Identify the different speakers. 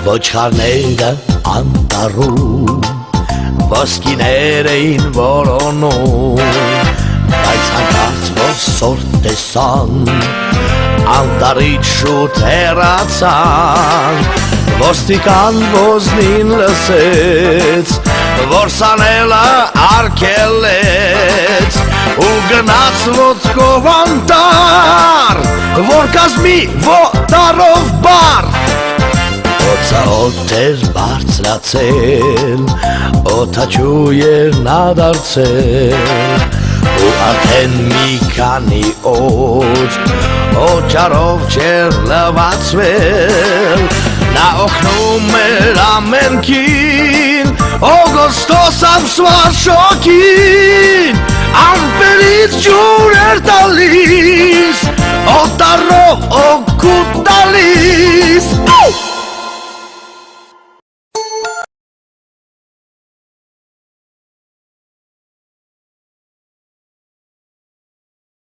Speaker 1: Ոչխարները անտառում ոսկիներ էին որոնում Բայց հանկարծ որ սոր տեսան Անտառից շուտ հեռացան Ոստիկան ոզնին լսեց Որ սանելը արգելեց Ու գնաց ոտքով անտառ Որ կազմի ոտարով բար Օծա օդ էր բարձրացել Օդաչու էր նա դարձել Ու արդեն մի քանի օր Օջարով չեր լվացվել Նա օգնում էր ամենքին Օգոստոս ամսվա շոգին Ամպերից ջուր էր տալիս Օտարով օգուտ տալիս